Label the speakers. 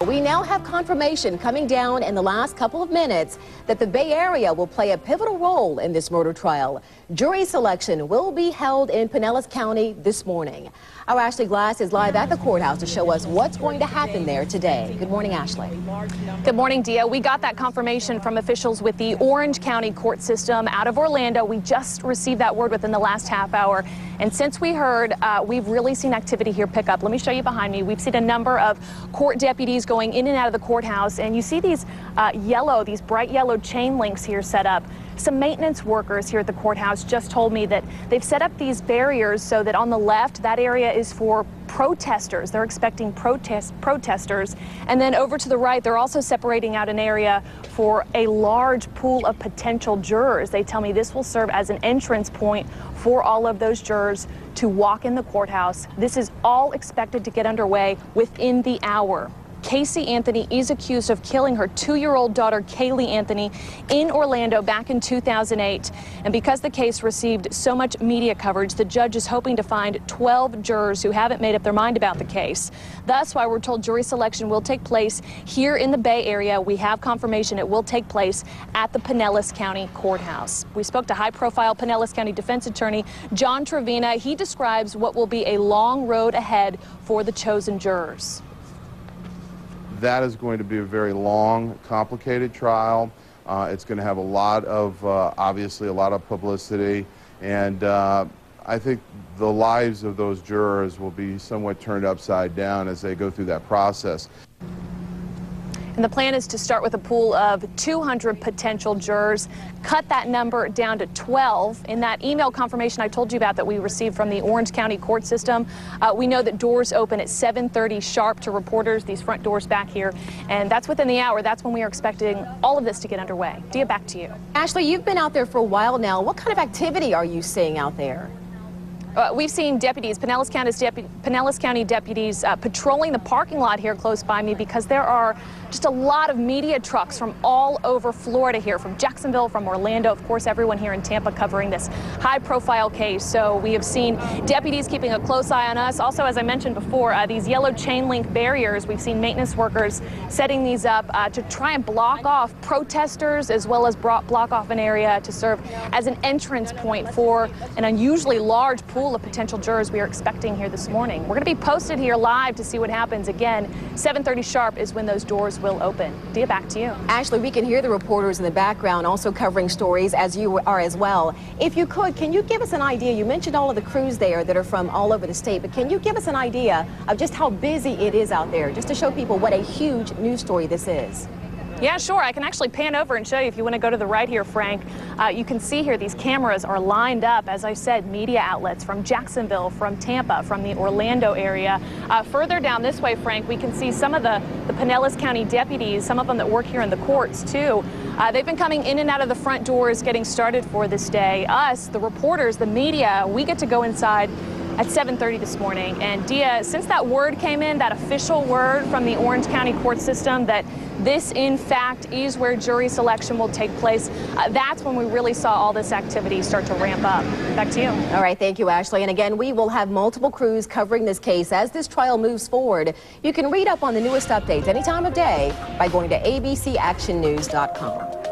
Speaker 1: We now have confirmation coming down in the last couple of minutes that the Bay Area will play a pivotal role in this murder trial. Jury selection will be held in Pinellas County this morning. Our Ashley Glass is live at the courthouse to show us what's going to happen there today. Good morning, Ashley.
Speaker 2: Good morning, Dia. We got that confirmation from officials with the Orange County court system out of Orlando. We just received that word within the last half hour. And since we heard, we've really seen activity here pick up. Let me show you behind me. We've seen a number of court deputies going in and out of the courthouse. And you see these these bright yellow chain links here set up. Some maintenance workers here at the courthouse just told me that they've set up these barriers so that on the left, that area is for protesters. They're expecting protesters. And then over to the right, they're also separating out an area for a large pool of potential jurors. They tell me this will serve as an entrance point for all of those jurors to walk in the courthouse. This is all expected to get underway within the hour. Casey Anthony is accused of killing her 2-year-old daughter, Kaylee Anthony, in Orlando back in 2008. And because the case received so much media coverage, the judge is hoping to find 12 jurors who haven't made up their mind about the case. Thus, why we're told jury selection will take place here in the Bay Area. We have confirmation it will take place at the Pinellas County Courthouse. We spoke to high-profile Pinellas County defense attorney John Trevina. He describes what will be a long road ahead for the chosen jurors.
Speaker 3: That is going to be a very long, complicated trial. It's going to have a lot of, obviously, a lot of publicity. And I think the lives of those jurors will be somewhat turned upside down as they go through that process.
Speaker 2: And the plan is to start with a pool of 200 potential jurors, cut that number down to 12. In that email confirmation I told you about that we received from the Orange County court system, we know that doors open at 7:30 sharp to reporters, these front doors back here. And that's within the hour. That's when we are expecting all of this to get underway. Dia, back to you.
Speaker 1: Ashley, you've been out there for a while now. What kind of activity are you seeing out there?
Speaker 2: We've seen deputies, Pinellas County deputies patrolling the parking lot here close by me because there are just a lot of media trucks from all over Florida here, from Jacksonville, from Orlando, of course, everyone here in Tampa covering this high-profile case. So we have seen deputies keeping a close eye on us. Also, as I mentioned before, these yellow chain link barriers, we've seen maintenance workers setting these up to try and block off protesters as well as block off an area to serve as an entrance point for an unusually large pool of potential jurors we are expecting here this morning. We're going to be posted here live to see what happens. Again, 7:30 sharp is when those doors will open. Dia, back to you.
Speaker 1: Ashley, we can hear the reporters in the background also covering stories as you are as well. If you could, can you give us an idea? You mentioned all of the crews there that are from all over the state, but can you give us an idea of just how busy it is out there, just to show people what a huge news story this is?
Speaker 2: Yeah, sure. I can actually pan over and show you if you want to go to the right here, Frank. You can see here these cameras are lined up, as I said, media outlets from Jacksonville, from Tampa, from the Orlando area. Further down this way, Frank, we can see some of the Pinellas County deputies, some of them that work here in the courts, too. They've been coming in and out of the front doors getting started for this day. Us, the reporters, the media, we get to go inside at 7:30 this morning. And Dia, since that word came in, that official word from the Orange County court system that this, in fact, is where jury selection will take place, that's when we really saw all this activity start to ramp up. Back to you.
Speaker 1: All right, thank you, Ashley. And again, we will have multiple crews covering this case as this trial moves forward. You can read up on the newest updates any time of day by going to abcactionnews.com.